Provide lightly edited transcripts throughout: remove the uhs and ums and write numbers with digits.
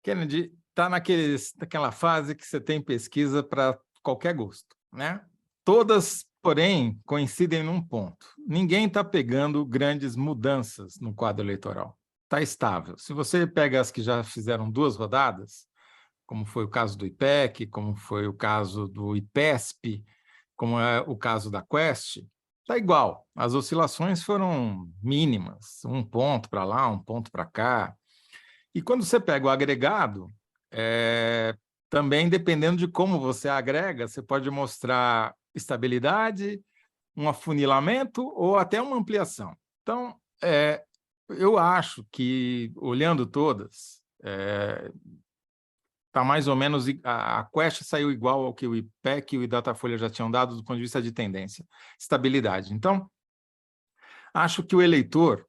Kennedy, está naquela fase que você tem pesquisa para qualquer gosto, né? Todas, porém, coincidem num ponto. Ninguém está pegando grandes mudanças no quadro eleitoral. Está estável. Se você pega as que já fizeram 2 rodadas, como foi o caso do IPEC, como foi o caso do IPESP, como é o caso da Quest, está igual. As oscilações foram mínimas, 1 ponto para lá, 1 ponto para cá. E quando você pega o agregado, também dependendo de como você agrega, você pode mostrar estabilidade, um afunilamento ou até uma ampliação. Então, eu acho que, olhando todas, está mais ou menos... A Quest saiu igual ao que o IPEC e o Datafolha já tinham dado do ponto de vista de tendência, estabilidade. Então, acho que o eleitor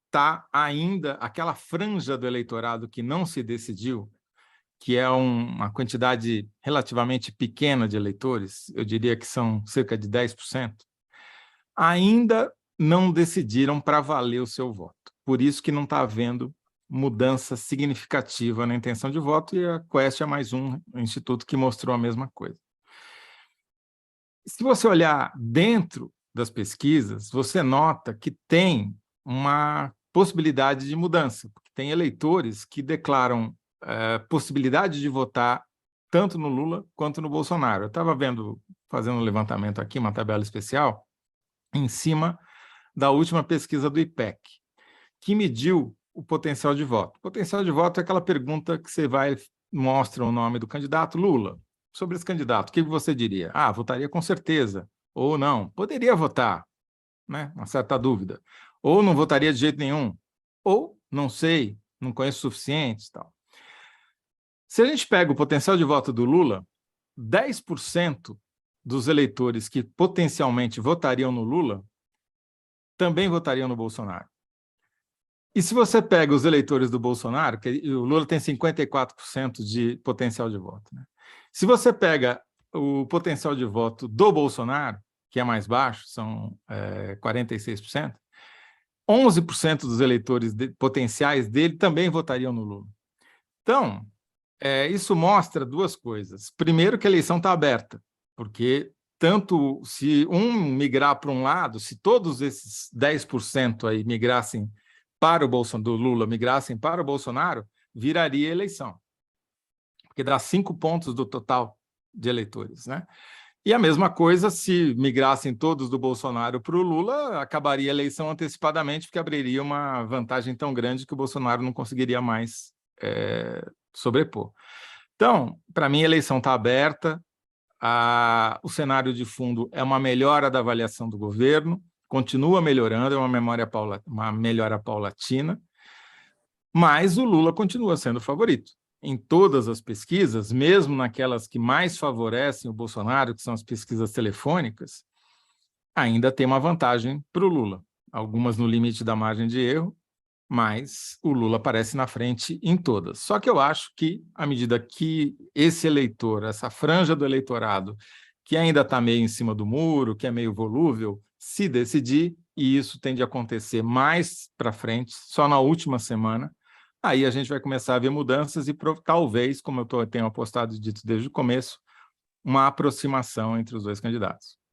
está ainda, aquela franja do eleitorado que não se decidiu, que é uma quantidade relativamente pequena de eleitores, eu diria que são cerca de 10%, ainda não decidiram para valer o seu voto. Por isso que não está havendo mudança significativa na intenção de voto, e a Quest é mais um instituto que mostrou a mesma coisa. Se você olhar dentro das pesquisas, você nota que tem uma possibilidade de mudança, porque tem eleitores que declaram possibilidade de votar tanto no Lula quanto no Bolsonaro. Eu estava fazendo um levantamento aqui, uma tabela especial, em cima da última pesquisa do IPEC, que mediu o potencial de voto. O potencial de voto é aquela pergunta que você mostra o nome do candidato, Lula. Sobre esse candidato, o que você diria? Ah, votaria com certeza. Ou não, poderia votar, né? Uma certa dúvida. Ou não votaria de jeito nenhum. Ou não sei, não conheço o suficiente. Tal. Se a gente pega o potencial de voto do Lula, 10% dos eleitores que potencialmente votariam no Lula também votariam no Bolsonaro. E se você pega os eleitores do Bolsonaro, que o Lula tem 54% de potencial de voto, né? Se você pega o potencial de voto do Bolsonaro, que é mais baixo, são 46%, 11% dos eleitores potenciais dele também votariam no Lula. Então, isso mostra 2 coisas. Primeiro, que a eleição está aberta, porque tanto se um migrar para um lado, se todos esses 10% aí migrassem para o Bolsonaro, do Lula migrassem para o Bolsonaro, viraria eleição, porque dá 5 pontos do total de eleitores, né? E a mesma coisa, se migrassem todos do Bolsonaro para o Lula, acabaria a eleição antecipadamente, porque abriria uma vantagem tão grande que o Bolsonaro não conseguiria mais sobrepor. Então, para mim, a eleição está aberta, o cenário de fundo é uma melhora da avaliação do governo, continua melhorando, é uma melhora paulatina, mas o Lula continua sendo o favorito. Em todas as pesquisas, mesmo naquelas que mais favorecem o Bolsonaro, que são as pesquisas telefônicas, ainda tem uma vantagem para o Lula. Algumas no limite da margem de erro, mas o Lula aparece na frente em todas. Só que eu acho que, à medida que esse eleitor, essa franja do eleitorado, que ainda está meio em cima do muro, que é meio volúvel, se decidir, e isso tende a acontecer mais para frente, só na última semana, aí a gente vai começar a ver mudanças e talvez, como eu tenho apostado e dito desde o começo, uma aproximação entre os 2 candidatos.